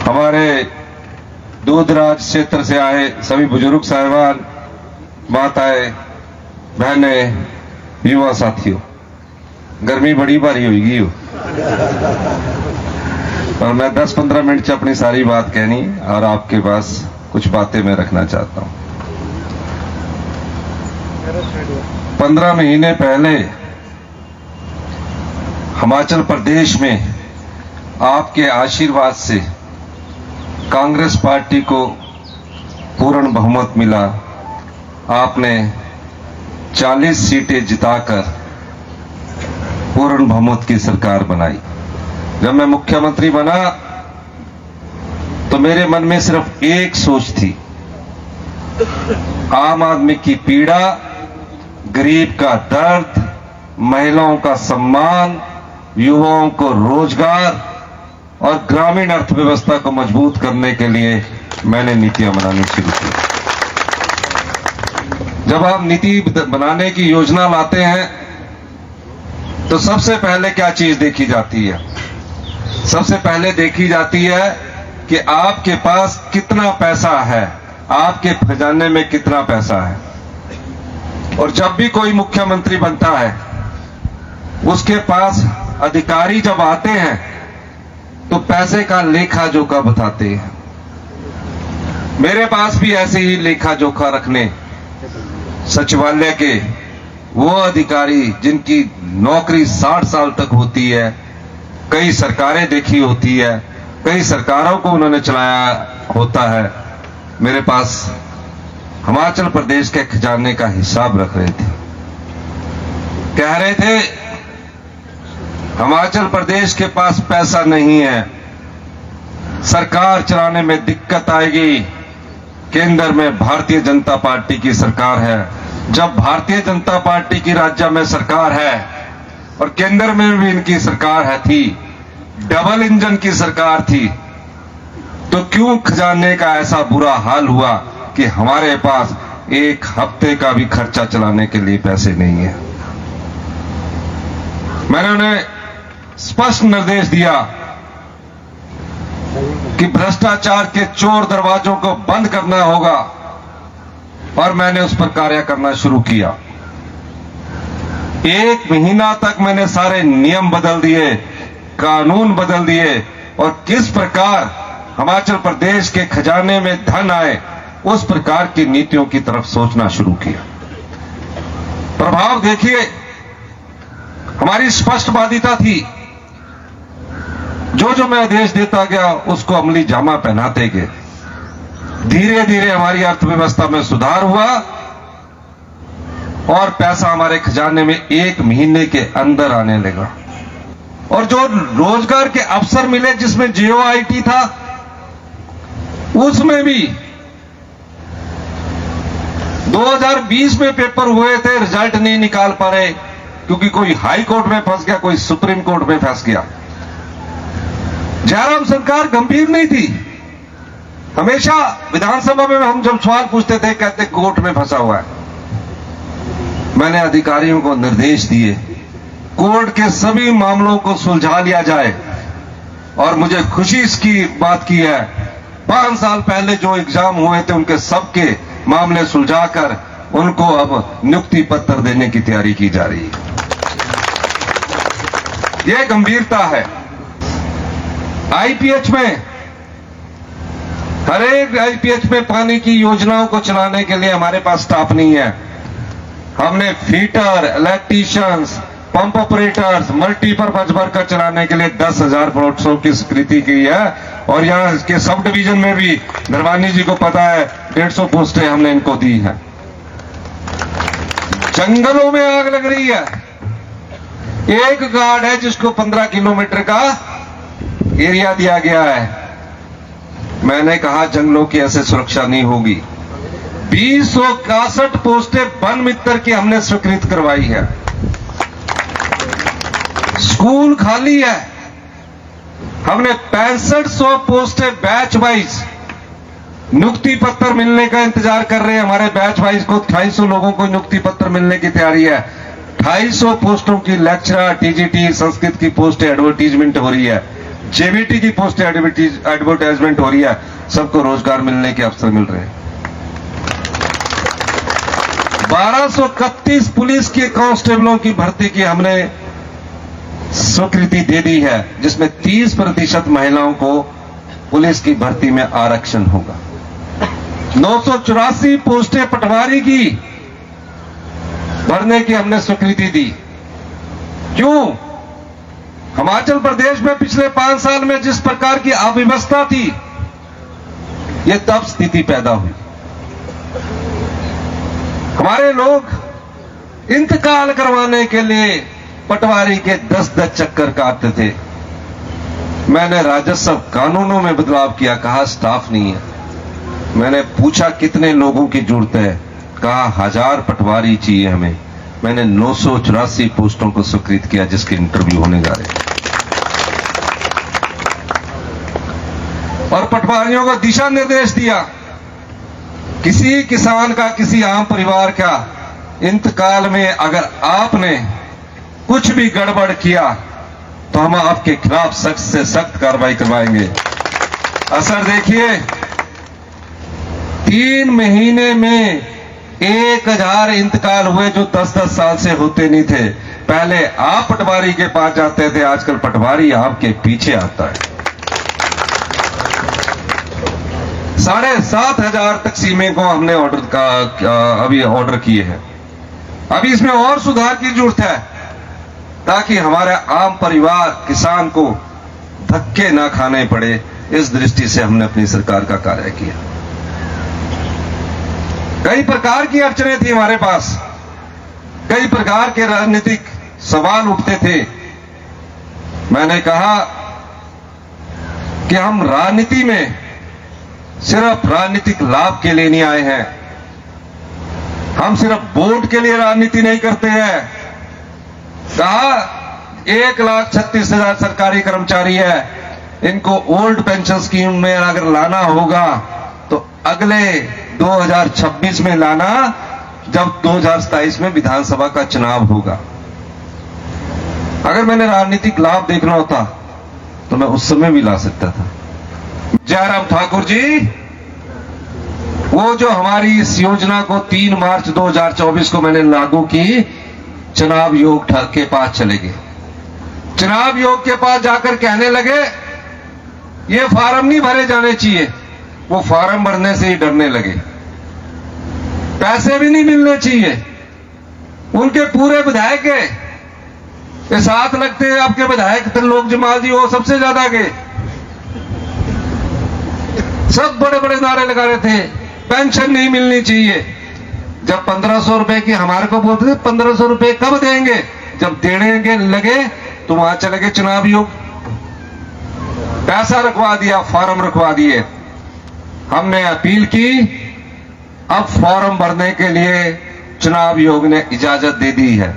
हमारे दूर दराज क्षेत्र से आए सभी बुजुर्ग साहिबान, माताएं, बहनें, युवा साथियों, गर्मी बड़ी भारी होगी और मैं 10-15 मिनट से अपनी सारी बात कहनी और आपके पास कुछ बातें मैं रखना चाहता हूं। 15 महीने पहले हिमाचल प्रदेश में आपके आशीर्वाद से कांग्रेस पार्टी को पूर्ण बहुमत मिला। आपने 40 सीटें जिताकर पूर्ण बहुमत की सरकार बनाई। जब मैं मुख्यमंत्री बना तो मेरे मन में सिर्फ एक सोच थी, आम आदमी की पीड़ा, गरीब का दर्द, महिलाओं का सम्मान, युवाओं को रोजगार और ग्रामीण अर्थव्यवस्था को मजबूत करने के लिए मैंने नीतियां बनानी शुरू की। जब आप नीति बनाने की योजना लाते हैं तो सबसे पहले क्या चीज देखी जाती है? सबसे पहले देखी जाती है कि आपके पास कितना पैसा है, आपके खजाने में कितना पैसा है। और जब भी कोई मुख्यमंत्री बनता है उसके पास अधिकारी जब आते हैं तो पैसे का लेखा जोखा बताते हैं। मेरे पास भी ऐसे ही लेखा जोखा रखने सचिवालय के वो अधिकारी जिनकी नौकरी 60 साल तक होती है, कई सरकारें देखी होती है, कई सरकारों को उन्होंने चलाया होता है, मेरे पास हिमाचल प्रदेश के खजाने का हिसाब रख रहे थे। कह रहे थे हिमाचल प्रदेश के पास पैसा नहीं है, सरकार चलाने में दिक्कत आएगी। केंद्र में भारतीय जनता पार्टी की सरकार है। जब भारतीय जनता पार्टी की राज्य में सरकार है और केंद्र में भी इनकी सरकार है थी, डबल इंजन की सरकार थी, तो क्यों खजाने का ऐसा बुरा हाल हुआ कि हमारे पास एक हफ्ते का भी खर्चा चलाने के लिए पैसे नहीं है? मैंने उन्हें स्पष्ट निर्देश दिया कि भ्रष्टाचार के चोर दरवाजों को बंद करना होगा और मैंने उस पर कार्य करना शुरू किया। 1 महीना तक मैंने सारे नियम बदल दिए, कानून बदल दिए और किस प्रकार हिमाचल प्रदेश के खजाने में धन आए उस प्रकार की नीतियों की तरफ सोचना शुरू किया। प्रभाव देखिए, हमारी स्पष्टवादिता थी। जो मैं आदेश देता गया उसको अमली जामा पहनाते गए। धीरे धीरे हमारी अर्थव्यवस्था में सुधार हुआ और पैसा हमारे खजाने में 1 महीने के अंदर आने लगा। और जो रोजगार के अवसर मिले जिसमें JOIT था, उसमें भी 2020 में पेपर हुए थे, रिजल्ट नहीं निकाल पा रहे क्योंकि कोई हाई कोर्ट में फंस गया, कोई सुप्रीम कोर्ट में फंस गया। जयराम सरकार गंभीर नहीं थी। हमेशा विधानसभा में हम जब सवाल पूछते थे कहते कोर्ट में फंसा हुआ है। मैंने अधिकारियों को निर्देश दिए कोर्ट के सभी मामलों को सुलझा लिया जाए और मुझे खुशी इसकी बात की है 5 साल पहले जो एग्जाम हुए थे उनके सबके मामले सुलझाकर उनको अब नियुक्ति पत्र देने की तैयारी की जा रही है। यह गंभीरता है। IPH में, हर एक IPH में पानी की योजनाओं को चलाने के लिए हमारे पास स्टाफ नहीं है। हमने fitter, electricians, pump operators, multipurpose worker चलाने के लिए 10,000 पोस्टों की स्वीकृति की है और यहाँ के सब डिवीजन में भी धरवानी जी को पता है 150 पोस्टें हमने इनको दी हैं। जंगलों में आग लग रही है। एक गार्ड है जिसको 15 किलोमीटर का एरिया दिया गया है। मैंने कहा जंगलों की ऐसे सुरक्षा नहीं होगी। 261 पोस्टें वन मित्र की हमने स्वीकृत करवाई है। स्कूल खाली है। हमने 6500 पोस्टें बैच वाइज नियुक्ति पत्र मिलने का इंतजार कर रहे हैं। हमारे बैच वाइज को 250 लोगों को नियुक्ति पत्र मिलने की तैयारी है। 250 पोस्टों की लेक्चरर, TGT, संस्कृत की पोस्ट एडवर्टीजमेंट हो रही है। जेबीटी की पोस्ट एडवर्टाइजमेंट हो रही है, सबको रोजगार मिलने के अवसर मिल रहे हैं। 1231 पुलिस के कांस्टेबलों की भर्ती की हमने स्वीकृति दे दी है, जिसमें 30% महिलाओं को पुलिस की भर्ती में आरक्षण होगा। 984 पोस्टें पटवारी की भरने की हमने स्वीकृति दी। क्यों? हिमाचल प्रदेश में पिछले 5 साल में जिस प्रकार की अव्यवस्था थी, यह तब स्थिति पैदा हुई। हमारे लोग इंतकाल करवाने के लिए पटवारी के 10-10 चक्कर काटते थे। मैंने राजस्व कानूनों में बदलाव किया, कहा स्टाफ नहीं है। मैंने पूछा कितने लोगों की जरूरत है, कहा 1000 पटवारी चाहिए हमें। मैंने 984 पोस्टों को स्वीकृत किया, जिसके इंटरव्यू होने जा रहे हैं। और पटवारियों को दिशा निर्देश दिया, किसी किसान का, किसी आम परिवार का इंतकाल में अगर आपने कुछ भी गड़बड़ किया तो हम आपके खिलाफ सख्त से सख्त कार्रवाई करवाएंगे। असर देखिए, 3 महीने में 1000 इंतकाल हुए, जो 10-10 साल से होते नहीं थे। पहले आप पटवारी के पास जाते थे, आजकल पटवारी आपके पीछे आता है। 7,500 तकसीमें को हमने अभी ऑर्डर किए हैं। अभी इसमें और सुधार की जरूरत है, ताकि हमारे आम परिवार किसान को धक्के ना खाने पड़े। इस दृष्टि से हमने अपनी सरकार का कार्य किया। कई प्रकार की अड़चनें थी हमारे पास, कई प्रकार के राजनीतिक सवाल उठते थे। मैंने कहा कि हम राजनीति में सिर्फ राजनीतिक लाभ के लिए नहीं आए हैं, हम सिर्फ वोट के लिए राजनीति नहीं करते हैं। कहा 1,36,000 सरकारी कर्मचारी है, इनको ओल्ड पेंशन स्कीम में अगर लाना होगा तो अगले 2026 में लाना, जब 2027 में विधानसभा का चुनाव होगा। अगर मैंने राजनीतिक लाभ देखना होता तो मैं उस समय भी ला सकता था। जयराम ठाकुर जी, वो जो हमारी इस योजना को 3 मार्च 2024 को मैंने लागू की, चुनाव योग के पास चले गए। चुनाव योग के पास जाकर कहने लगे ये फार्म नहीं भरे जाने चाहिए। वो फार्म भरने से ही डरने लगे। पैसे भी नहीं मिलने चाहिए। उनके पूरे विधायक के साथ लगते हैं, आपके विधायक त्रिलोक जमाल जी, वो सबसे ज्यादा गए। सब बड़े बड़े नारे लगा रहे थे, पेंशन नहीं मिलनी चाहिए। जब 1500 रुपए की हमारे को बोलते थे, 1500 रुपए कब देंगे? जब देने के लगे तो वहां चले गए चुनाव योग, पैसा रखवा दिया, फॉर्म रखवा दिए। हमने अपील की, अब फॉर्म भरने के लिए चुनाव योग ने इजाजत दे दी है।